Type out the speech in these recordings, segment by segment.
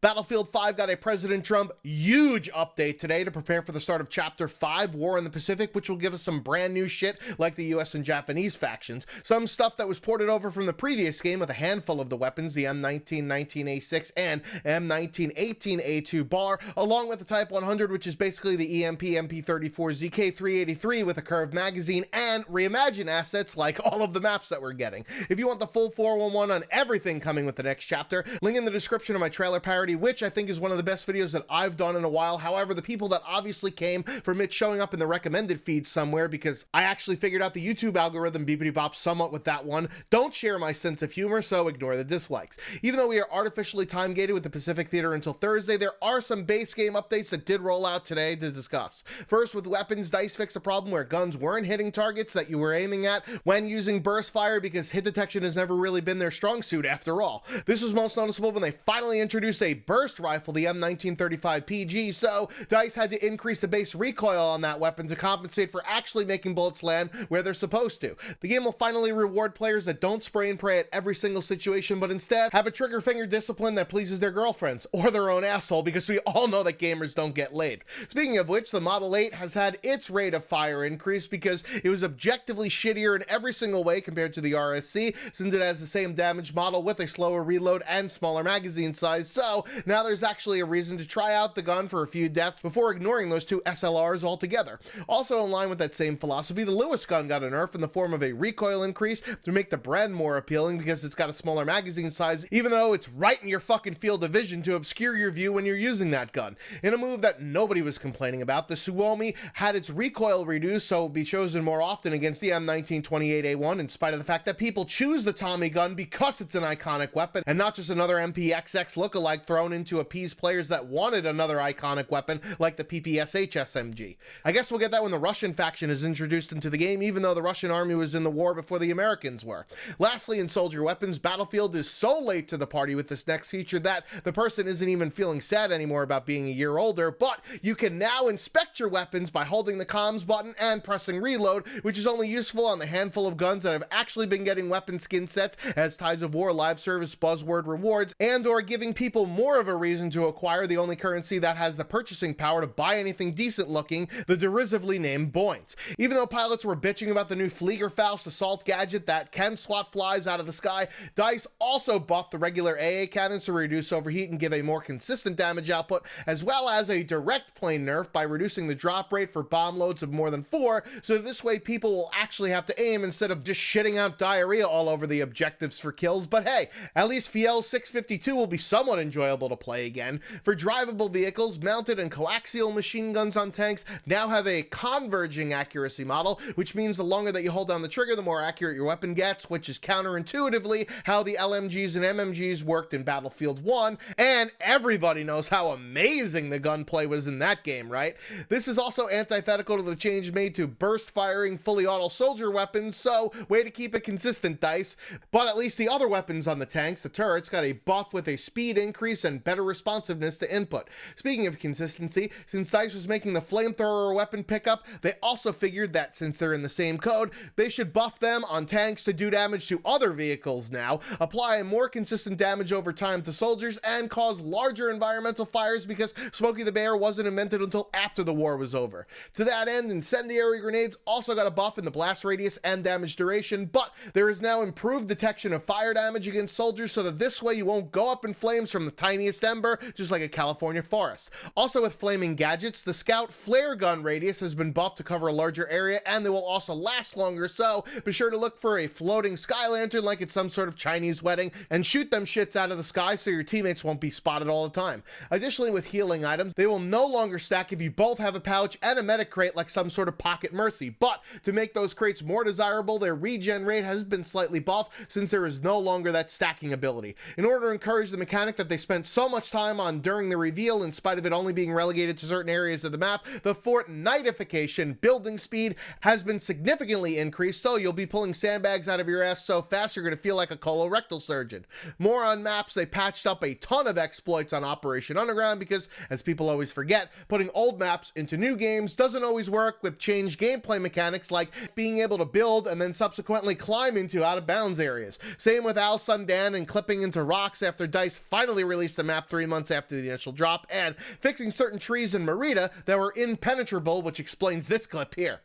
Battlefield 5 got a President Trump huge update today to prepare for the start of Chapter 5, War in the Pacific, which will give us some brand new shit like the US and Japanese factions. Some stuff that was ported over from the previous game with a handful of the weapons, the M1919A6 and M1918A2 bar, along with the Type 100, which is basically the EMP MP34 ZK383 with a curved magazine, and reimagined assets like all of the maps that we're getting. If you want the full 411 on everything coming with the next chapter, link in the description of my trailer parody, which I think is one of the best videos that I've done in a while. However, the people that obviously came from it showing up in the recommended feed somewhere, because I actually figured out the YouTube algorithm beepity bop somewhat with that one, don't share my sense of humor, so ignore the dislikes. Even though we are artificially time gated with the Pacific Theater until Thursday, there are some base game updates that did roll out today to discuss. First, with weapons, DICE fixed a problem where guns weren't hitting targets that you were aiming at when using burst fire, because hit detection has never really been their strong suit after all. This was most noticeable when they finally introduced a burst rifle, the M1935 PG, so DICE had to increase the base recoil on that weapon to compensate for actually making bullets land where they're supposed to. The game will finally reward players that don't spray and pray at every single situation, but instead have a trigger finger discipline that pleases their girlfriends or their own asshole, because we all know that gamers don't get laid. Speaking of which, the Model 8 has had its rate of fire increase because it was objectively shittier in every single way compared to the RSC, since it has the same damage model with a slower reload and smaller magazine size. So now there's actually a reason to try out the gun for a few deaths before ignoring those two SLRs altogether. Also in line with that same philosophy, the Lewis gun got a nerf in the form of a recoil increase to make the Bren more appealing, because it's got a smaller magazine size, even though it's right in your fucking field of vision to obscure your view when you're using that gun. In a move that nobody was complaining about, the Suomi had its recoil reduced so it would be chosen more often against the M1928A1, in spite of the fact that people choose the Tommy gun because it's an iconic weapon and not just another MPXX lookalike thrown in to appease players that wanted another iconic weapon like the PPSH SMG. I guess we'll get that when the Russian faction is introduced into the game, even though the Russian army was in the war before the Americans were. Lastly, in soldier weapons, Battlefield is so late to the party with this next feature that the person isn't even feeling sad anymore about being a year older, but you can now inspect your weapons by holding the comms button and pressing reload, which is only useful on the handful of guns that have actually been getting weapon skin sets as Ties of War live service buzzword rewards, and or giving people more of a reason to acquire the only currency that has the purchasing power to buy anything decent looking, the derisively named Boins. Even though pilots were bitching about the new Fliegerfaust assault gadget that can swat flies out of the sky, DICE also buffed the regular AA cannons to reduce overheat and give a more consistent damage output, as well as a direct plane nerf by reducing the drop rate for bomb loads of more than 4, so this way people will actually have to aim instead of just shitting out diarrhea all over the objectives for kills. But hey, at least Fiel 652 will be somewhat enjoyable to play again. For drivable vehicles, mounted and coaxial machine guns on tanks now have a converging accuracy model, which means the longer that you hold down the trigger, the more accurate your weapon gets, which is counterintuitively how the LMGs and MMGs worked in Battlefield 1, and everybody knows how amazing the gunplay was in that game, right? This is also antithetical to the change made to burst firing fully auto soldier weapons, so way to keep it consistent, DICE. But at least the other weapons on the tanks, the turrets, got a buff with a speed increase and better responsiveness to input. Speaking of consistency, since DICE was making the flamethrower weapon pickup, they also figured that since they're in the same code, they should buff them on tanks to do damage to other vehicles now, apply more consistent damage over time to soldiers, and cause larger environmental fires, because Smokey the Bear wasn't invented until after the war was over. To that end, incendiary grenades also got a buff in the blast radius and damage duration, but there is now improved detection of fire damage against soldiers, so that this way you won't go up in flames from the tiniest ember, just like a California forest. Also with flaming gadgets, the Scout flare gun radius has been buffed to cover a larger area, and they will also last longer, so be sure to look for a floating sky lantern like it's some sort of Chinese wedding, and shoot them shits out of the sky so your teammates won't be spotted all the time. Additionally, with healing items, they will no longer stack if you both have a pouch and a medic crate like some sort of pocket mercy, but to make those crates more desirable, their regen rate has been slightly buffed since there is no longer that stacking ability. In order to encourage the mechanic that they spent so much time on during the reveal, in spite of it only being relegated to certain areas of the map, the Fortnitification building speed has been significantly increased, so you'll be pulling sandbags out of your ass so fast you're going to feel like a colorectal surgeon. More on maps, they patched up a ton of exploits on Operation Underground because, as people always forget, putting old maps into new games doesn't always work with changed gameplay mechanics like being able to build and then subsequently climb into out-of-bounds areas. Same with Al Sundan and clipping into rocks after DICE finally released replaced the map 3 months after the initial drop, and fixing certain trees in Merida that were impenetrable, which explains this clip here.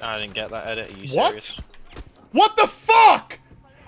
I didn't get that edit. Are you serious? What the fuck?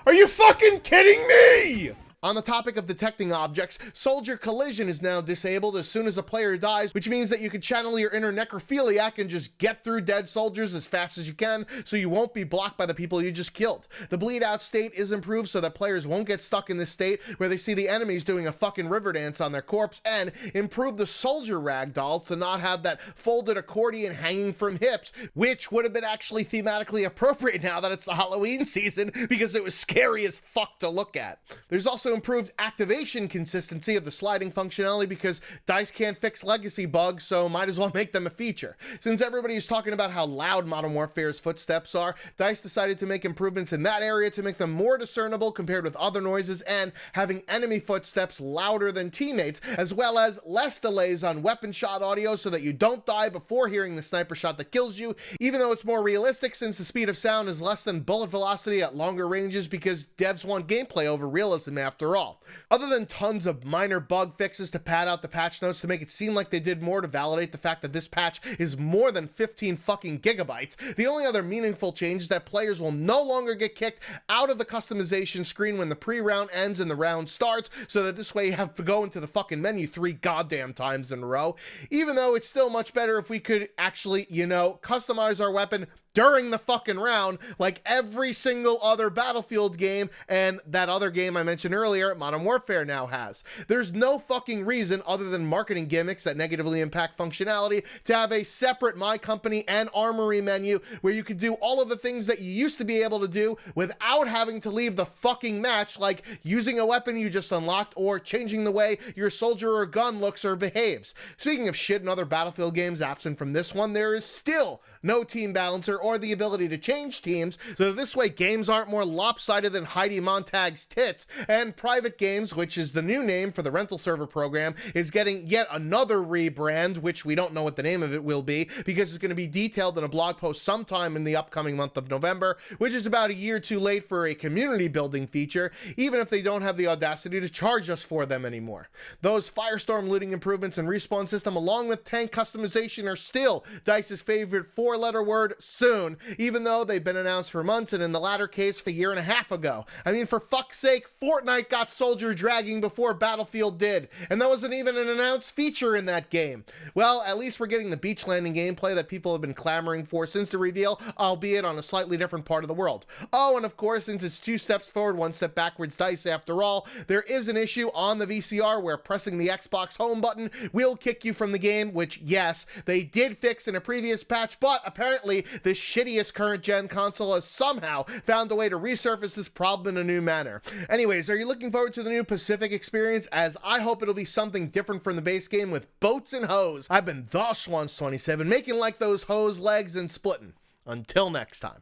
Are you fucking kidding me? On the topic of detecting objects, soldier collision is now disabled as soon as a player dies, which means that you can channel your inner necrophiliac and just get through dead soldiers as fast as you can, so you won't be blocked by the people you just killed. The bleed out state is improved so that players won't get stuck in this state where they see the enemies doing a fucking river dance on their corpse, and improve the soldier ragdolls to not have that folded accordion hanging from hips, which would have been actually thematically appropriate now that it's the Halloween season because it was scary as fuck to look at. There's also improved activation consistency of the sliding functionality because DICE can't fix legacy bugs, so might as well make them a feature. Since everybody is talking about how loud Modern Warfare's footsteps are, DICE decided to make improvements in that area to make them more discernible compared with other noises, and having enemy footsteps louder than teammates, as well as less delays on weapon shot audio so that you don't die before hearing the sniper shot that kills you, even though it's more realistic since the speed of sound is less than bullet velocity at longer ranges because devs want gameplay over realism after all. Other than tons of minor bug fixes to pad out the patch notes to make it seem like they did more to validate the fact that this patch is more than 15 fucking gigabytes, the only other meaningful change is that players will no longer get kicked out of the customization screen when the pre-round ends and the round starts, so that this way you have to go into the fucking menu 3 goddamn times in a row, even though it's still much better if we could actually, you know, customize our weapon during the fucking round like every single other Battlefield game and that other game I mentioned earlier, Modern Warfare, now has. There's no fucking reason other than marketing gimmicks that negatively impact functionality to have a separate My Company and Armory menu where you could do all of the things that you used to be able to do without having to leave the fucking match, like using a weapon you just unlocked or changing the way your soldier or gun looks or behaves. Speaking of shit in other Battlefield games absent from this one, there is still no team balancer or the ability to change teams, so this way games aren't more lopsided than Heidi Montag's tits, and Private Games, which is the new name for the rental server program, is getting yet another rebrand, which we don't know what the name of it will be, because it's going to be detailed in a blog post sometime in the upcoming month of November, which is about a year too late for a community building feature, even if they don't have the audacity to charge us for them anymore. Those Firestorm looting improvements and respawn system along with tank customization are still DICE's favorite 4-letter word, soon, even though they've been announced for months, and in the latter case, a year and a half ago. I mean, for fuck's sake, Fortnite got soldier dragging before Battlefield did, and that wasn't even an announced feature in that game. Well, at least we're getting the beach landing gameplay that people have been clamoring for since the reveal, albeit on a slightly different part of the world. Oh, and of course, since it's 2 steps forward, 1 step backwards DICE after all, there is an issue on the VCR where pressing the Xbox home button will kick you from the game, which, yes, they did fix in a previous patch, but apparently the shittiest current gen console has somehow found a way to resurface this problem in a new manner. Anyways, are you looking forward to the new Pacific experience? As I hope it'll be something different from the base game with boats and hoes. I've been the Schwantz27, making like those hose legs and splitting. Until next time.